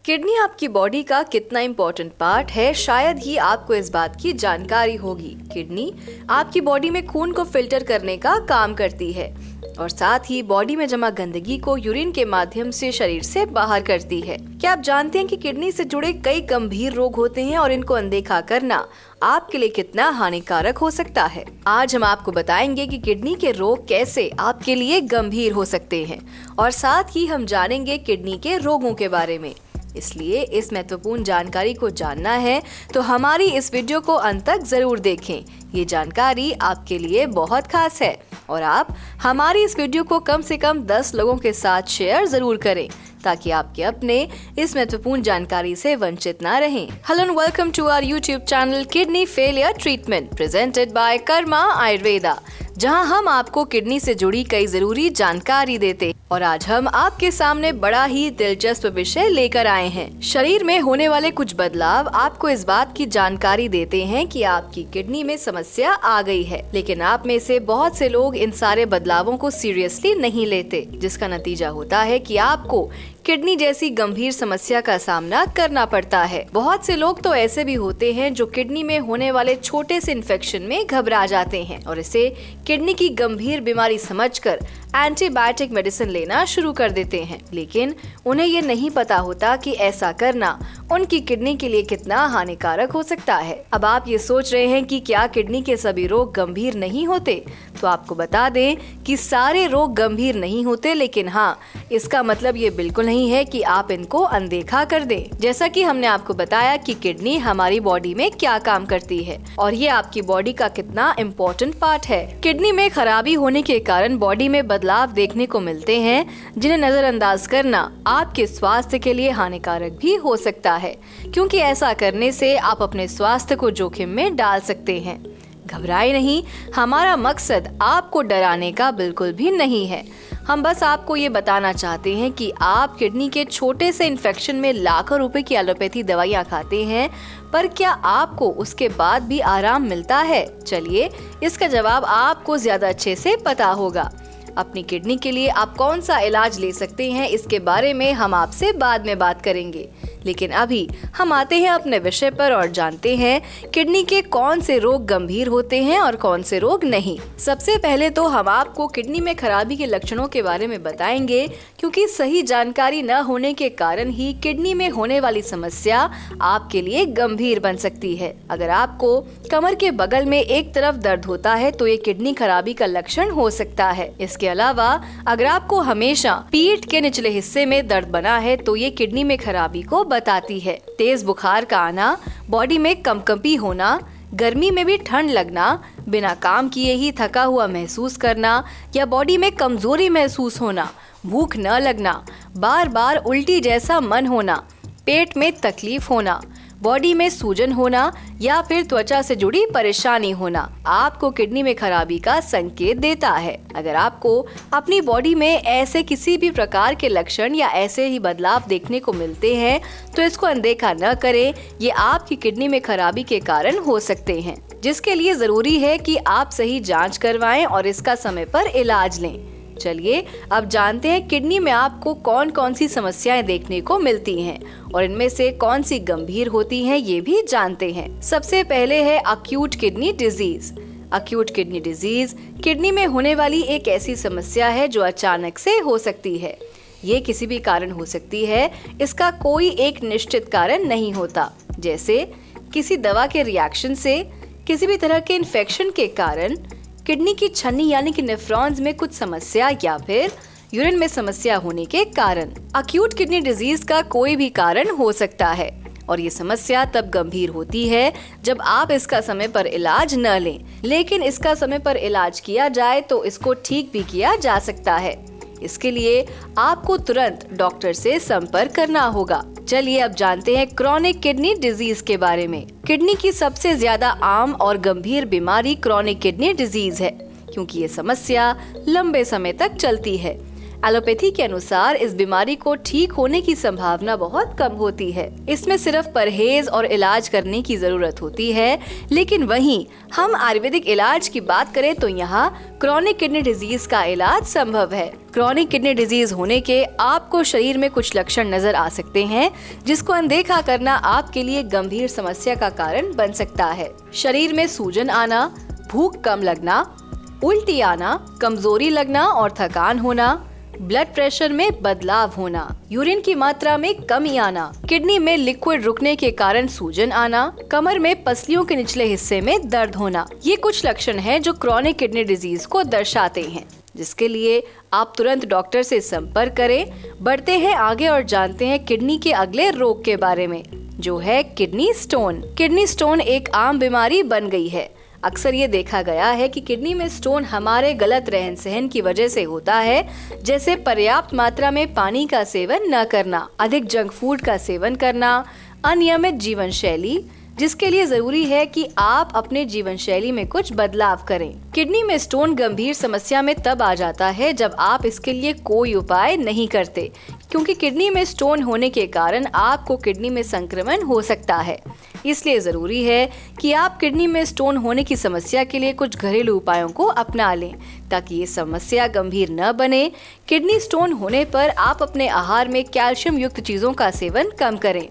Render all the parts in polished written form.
Kidney आपकी body का कितना इम्पोर्टेंट पार्ट है, शायद ही आपको इस बात की जानकारी होगी। किडनी आपकी बॉडी में खून को फिल्टर करने का काम करती है और साथ ही बॉडी में जमा गंदगी को यूरिन के माध्यम से शरीर से बाहर करती है। क्या आप जानते हैं कि किडनी से जुड़े कई गंभीर रोग होते हैं और इनको अनदेखा करना आपके लिए कितना हानिकारक हो सकता है। आज हम आपको बताएंगे कि किडनी के रोग कैसे आपके लिए गंभीर हो सकते हैं और साथ ही हम जानेंगे किडनी के रोगों के बारे में। इसलिए इस महत्वपूर्ण जानकारी को जानना है तो हमारी इस वीडियो को अंत तक जरूर देखें। ये जानकारी आपके लिए बहुत खास है और आप हमारी इस वीडियो को कम से कम 10 लोगों के साथ शेयर जरूर करें ताकि आपके अपने इस महत्वपूर्ण जानकारी से वंचित ना रहें। Hello and welcome to our YouTube channel kidney failure treatment presented by Karma Ayurveda, जहां हम आपको किडनी से जुड़ी कई जरूरी जानकारी देते हैं। और आज हम आपके सामने बड़ा ही दिलचस्प विषय लेकर आए हैं। शरीर में होने वाले कुछ बदलाव आपको इस बात की जानकारी देते हैं कि आपकी किडनी में समस्या आ गई है, लेकिन आप में से बहुत से लोग इन सारे बदलावों को सीरियसली नहीं लेते, जिसका नतीजा होता है कि आपको किडनी जैसी गंभीर समस्या का सामना करना पड़ता है। बहुत से लोग तो ऐसे भी होते हैं जो किडनी में होने वाले छोटे से इन्फेक्शन में घबरा जाते हैं और इसे किडनी की गंभीर बीमारी समझकर एंटीबायोटिक मेडिसिन लेना शुरू कर देते हैं, लेकिन उन्हें ये नहीं पता होता कि ऐसा करना उनकी किडनी के लिए कितना हानिकारक हो सकता है। अब आप ये सोच रहे हैं कि क्या किडनी के सभी रोग गंभीर नहीं होते? तो आपको बता दें कि सारे रोग गंभीर नहीं होते, लेकिन हाँ, इसका मतलब ये बिल्कुल नहीं है कि आप इनको अनदेखा कर दें। जैसा कि हमने आपको बताया कि किडनी हमारी बॉडी में क्या काम करती है और ये आपकी बॉडी का कितना इम्पोर्टेंट पार्ट है। किडनी में खराबी होने के कारण बॉडी में बदलाव देखने को मिलते हैं, जिन्हें नजरअंदाज करना आपके स्वास्थ्य के लिए हानिकारक भी हो सकता है, क्योंकि ऐसा करने से आप अपने स्वास्थ्य को जोखिम में डाल सकते हैं। घबराए नहीं, हमारा मकसद आपको डराने का बिल्कुल भी नहीं है। हम बस आपको ये बताना चाहते हैं कि आप किडनी के छोटे से इन्फेक्शन में लाखों रुपए की एलोपैथी दवाइयाँ खाते हैं, पर क्या आपको उसके बाद भी आराम मिलता है? चलिए, इसका जवाब आपको ज्यादा अच्छे से पता होगा। अपनी किडनी के लिए आप कौन सा इलाज ले सकते हैं, इसके बारे में हम आपसे बाद में बात करेंगे, लेकिन अभी हम आते हैं अपने विषय पर और जानते हैं किडनी के कौन से रोग गंभीर होते हैं और कौन से रोग नहीं। सबसे पहले तो हम आपको किडनी में खराबी के लक्षणों के बारे में बताएंगे, क्योंकि सही जानकारी न होने के कारण ही किडनी में होने वाली समस्या आपके लिए गंभीर बन सकती है। अगर आपको कमर के बगल में एक तरफ दर्द होता है तो ये किडनी खराबी का लक्षण हो सकता है। इसके अलावा अगर आपको हमेशा पीठ के निचले हिस्से में दर्द बना है तो ये किडनी में खराबी को बताती है। तेज बुखार का आना, बॉडी में कंपकंपी होना, गर्मी में भी ठंड लगना, बिना काम किए ही थका हुआ महसूस करना या बॉडी में कमजोरी महसूस होना, भूख न लगना, बार बार उल्टी जैसा मन होना, पेट में तकलीफ होना, बॉडी में सूजन होना या फिर त्वचा से जुड़ी परेशानी होना आपको किडनी में खराबी का संकेत देता है। अगर आपको अपनी बॉडी में ऐसे किसी भी प्रकार के लक्षण या ऐसे ही बदलाव देखने को मिलते हैं तो इसको अनदेखा न करें। ये आपकी किडनी में खराबी के कारण हो सकते हैं, जिसके लिए जरूरी है कि आप सही जांच करवाएं और इसका समय पर इलाज लें। चलिए, अब जानते हैं किडनी में आपको कौन कौन सी समस्याएं देखने को मिलती हैं और इनमें से कौन सी गंभीर होती हैं, ये भी जानते हैं। सबसे पहले है acute kidney disease. Acute kidney disease kidney में होने वाली एक ऐसी समस्या है जो अचानक से हो सकती है। ये किसी भी कारण हो सकती है, इसका कोई एक निश्चित कारण नहीं होता, जैसे किसी दवा के रिएक्शन से, किसी भी तरह के इन्फेक्शन के कारण, किडनी की छन्नी यानी कि नेफ्रॉन्स में कुछ समस्या या फिर यूरिन में समस्या होने के कारण। अक्यूट किडनी डिजीज का कोई भी कारण हो सकता है और ये समस्या तब गंभीर होती है जब आप इसका समय पर इलाज न लें, लेकिन इसका समय पर इलाज किया जाए तो इसको ठीक भी किया जा सकता है। इसके लिए आपको तुरंत डॉक्टर से संपर्क करना होगा। चलिए, अब जानते हैं क्रॉनिक किडनी डिजीज के बारे में। किडनी की सबसे ज्यादा आम और गंभीर बीमारी क्रॉनिक किडनी डिजीज है, क्योंकि ये समस्या लंबे समय तक चलती है। एलोपैथी के अनुसार इस बीमारी को ठीक होने की संभावना बहुत कम होती है। इसमें सिर्फ परहेज और इलाज करने की जरूरत होती है। लेकिन वहीं हम आयुर्वेदिक इलाज की बात करें तो यहाँ क्रॉनिक किडनी डिजीज का इलाज संभव है। क्रॉनिक किडनी डिजीज होने के आपको शरीर में कुछ लक्षण नजर आ सकते हैं, जिसको अनदेखा करना आपके लिए गंभीर समस्या का कारण बन सकता है। शरीर में सूजन आना, भूख कम लगना, उल्टी आना, कमजोरी लगना और थकान होना, ब्लड प्रेशर में बदलाव होना, यूरिन की मात्रा में कमी आना, किडनी में लिक्विड रुकने के कारण सूजन आना, कमर में पसलियों के निचले हिस्से में दर्द होना, ये कुछ लक्षण हैं जो क्रॉनिक किडनी डिजीज को दर्शाते हैं, जिसके लिए आप तुरंत डॉक्टर से संपर्क करें। बढ़ते हैं आगे और जानते हैं किडनी के अगले रोग के बारे में, जो है किडनी स्टोन। किडनी स्टोन एक आम बीमारी बन गई है। अक्सर ये देखा गया है कि किडनी में स्टोन हमारे गलत रहन सहन की वजह से होता है, जैसे पर्याप्त मात्रा में पानी का सेवन न करना, अधिक जंक फूड का सेवन करना, अनियमित जीवन शैली, जिसके लिए जरूरी है कि आप अपने जीवन शैली में कुछ बदलाव करें। किडनी में स्टोन गंभीर समस्या में तब आ जाता है जब आप इसके लिए कोई उपाय नहीं करते, क्योंकि किडनी में स्टोन होने के कारण आपको किडनी में संक्रमण हो सकता है। इसलिए जरूरी है कि आप किडनी में स्टोन होने की समस्या के लिए कुछ घरेलू उपायों को अपना लें, ताकि ये समस्या गंभीर न बने। किडनी स्टोन होने पर आप अपने आहार में कैल्शियम युक्त चीजों का सेवन कम करें।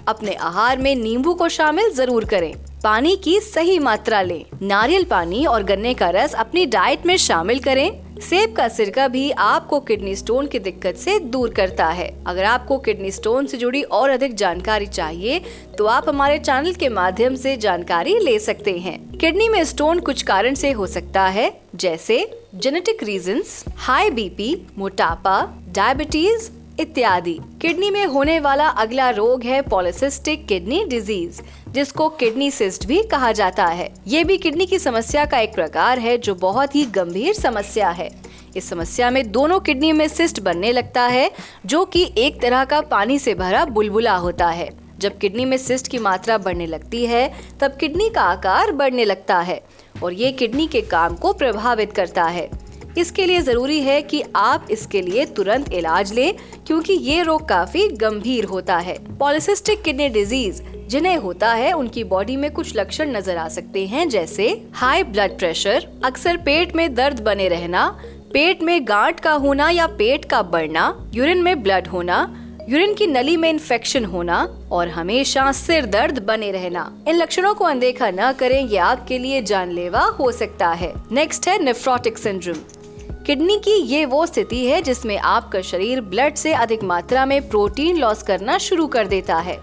अपने आहार में नींबू को शामिल जरूर करें। पानी की सही मात्रा लें। नारियल पानी और गन्ने का रस अपनी डाइट में शामिल करें। सेब का सिरका भी आपको किडनी स्टोन की दिक्कत से दूर करता है। अगर आपको किडनी स्टोन से जुड़ी और अधिक जानकारी चाहिए तो आप हमारे चैनल के माध्यम से जानकारी ले सकते हैं। किडनी में स्टोन कुछ कारण से हो सकता है, जैसे जेनेटिक रीजंस, हाई बीपी, मोटापा, डायबिटीज इत्यादि। किडनी में होने वाला अगला रोग है पॉलीसिस्टिक किडनी डिजीज, जिसको किडनी सिस्ट भी कहा जाता है। ये भी किडनी की समस्या का एक प्रकार है जो बहुत ही गंभीर समस्या है। इस समस्या में दोनों किडनी में सिस्ट बनने लगता है, जो कि एक तरह का पानी से भरा बुलबुला होता है। जब किडनी में सिस्ट की मात्रा बढ़ने लगती है तब किडनी का आकार बढ़ने लगता है और ये किडनी के काम को प्रभावित करता है। इसके लिए जरूरी है कि आप इसके लिए तुरंत इलाज लें, क्योंकि ये रोग काफी गंभीर होता है। पॉलीसिस्टिक किडनी डिजीज जिन्हें होता है उनकी बॉडी में कुछ लक्षण नजर आ सकते हैं, जैसे हाई ब्लड प्रेशर, अक्सर पेट में दर्द बने रहना, पेट में गांठ का होना या पेट का बढ़ना, यूरिन में ब्लड होना, यूरिन की नली में इन्फेक्शन होना और हमेशा सिर दर्द बने रहना। इन लक्षणों को अनदेखा न करें, ये आपके लिए जानलेवा हो सकता है। नेक्स्ट है नेफ्रोटिक सिंड्रोम। किडनी की ये वो स्थिति है जिसमें आपका शरीर ब्लड से अधिक मात्रा में प्रोटीन लॉस करना शुरू कर देता है।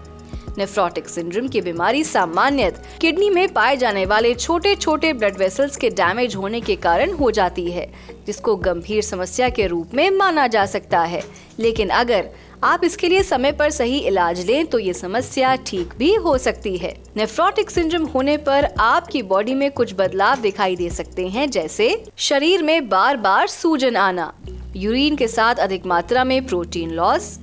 नेफ्रोटिक सिंड्रोम की बीमारी सामान्यतः किडनी में पाए जाने वाले छोटे छोटे ब्लड वेसल्स के डैमेज होने के कारण हो जाती है, जिसको गंभीर समस्या के रूप में माना जा सकता है। लेकिन अगर आप इसके लिए समय पर सही इलाज लें तो ये समस्या ठीक भी हो सकती है। नेफ्रोटिक सिंड्रोम होने पर आपकी बॉडी में कुछ बदलाव दिखाई दे सकते हैं, जैसे शरीर में बार बार सूजन आना, यूरिन के साथ अधिक मात्रा में प्रोटीन लॉस,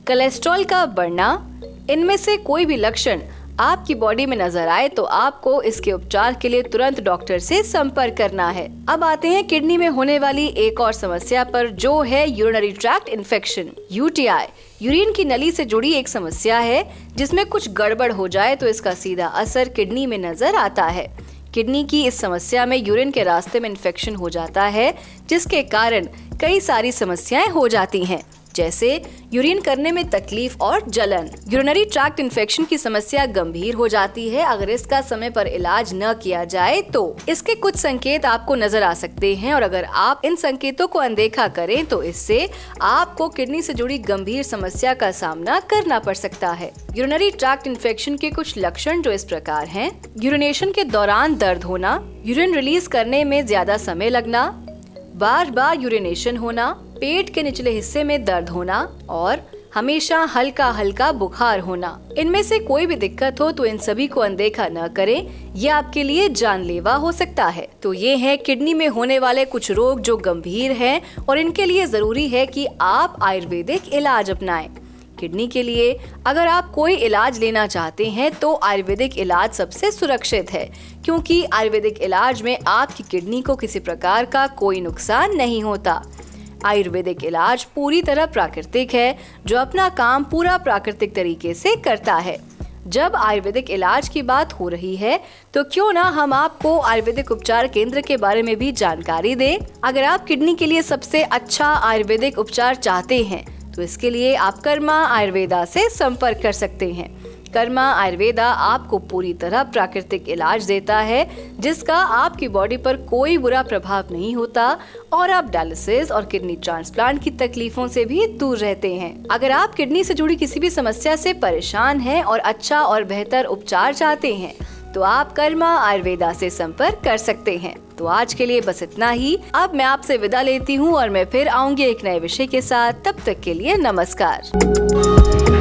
कोलेस्ट्रॉल का बढ़ना। इनमें से कोई भी लक्षण आपकी बॉडी में नजर आए तो आपको इसके उपचार के लिए तुरंत डॉक्टर से संपर्क करना है। अब आते हैं किडनी में होने वाली एक और समस्या पर, जो है urinary tract infection, UTI. Urine की नली से जुड़ी एक समस्या है जिसमें कुछ गड़बड़ हो जाए तो इसका सीधा असर किडनी में नजर आता है। किडनी की इस समस्या में यूरिन के रास्ते में इन्फेक्शन हो जाता है, जिसके कारण कई सारी समस्याएं हो जाती हैं, जैसे यूरिन करने में तकलीफ और जलन। यूरिनरी ट्रैक्ट इन्फेक्शन की समस्या गंभीर हो जाती है अगर इसका समय पर इलाज न किया जाए तो। इसके कुछ संकेत आपको नजर आ सकते हैं और अगर आप इन संकेतों को अनदेखा करें तो इससे आपको किडनी से जुड़ी गंभीर समस्या का सामना करना पड़ सकता है। यूरिनरी ट्रैक्ट इन्फेक्शन के कुछ लक्षण जो इस प्रकार हैं: यूरिनेशन के दौरान दर्द होना, यूरिन रिलीज करने में ज्यादा समय लगना, बार बार यूरिनेशन होना, पेट के निचले हिस्से में दर्द होना और हमेशा हल्का हल्का बुखार होना। इनमें से कोई भी दिक्कत हो तो इन सभी को अनदेखा न करें, ये आपके लिए जानलेवा हो सकता है। तो ये है किडनी में होने वाले कुछ रोग जो गंभीर हैं और इनके लिए जरूरी है कि आप आयुर्वेदिक इलाज अपनाएं। किडनी के लिए अगर आप कोई इलाज लेना चाहते हैं तो आयुर्वेदिक इलाज सबसे सुरक्षित है, क्योंकि आयुर्वेदिक इलाज में आपकी किडनी को किसी प्रकार का कोई नुकसान नहीं होता। आयुर्वेदिक इलाज पूरी तरह प्राकृतिक है, जो अपना काम पूरा प्राकृतिक तरीके से करता है। जब आयुर्वेदिक इलाज की बात हो रही है तो क्यों ना हम आपको आयुर्वेदिक उपचार केंद्र के बारे में भी जानकारी दें। अगर आप किडनी के लिए सबसे अच्छा आयुर्वेदिक उपचार चाहते हैं तो इसके लिए आप कर्मा आयुर्वेदा से संपर्क कर सकते हैं। कर्मा आयुर्वेदा आपको पूरी तरह प्राकृतिक इलाज देता है, जिसका आपकी बॉडी पर कोई बुरा प्रभाव नहीं होता और आप डायलिसिस और किडनी ट्रांसप्लांट की तकलीफों से भी दूर रहते हैं। अगर आप किडनी से जुड़ी किसी भी समस्या से परेशान हैं और अच्छा और बेहतर उपचार चाहते हैं तो आप कर्मा आयुर्वेदा से संपर्क कर सकते हैं। तो आज के लिए बस इतना ही। अब मैं आपसे विदा लेती हूँ और मैं फिर आऊंगी एक नए विषय के साथ। तब तक के लिए नमस्कार।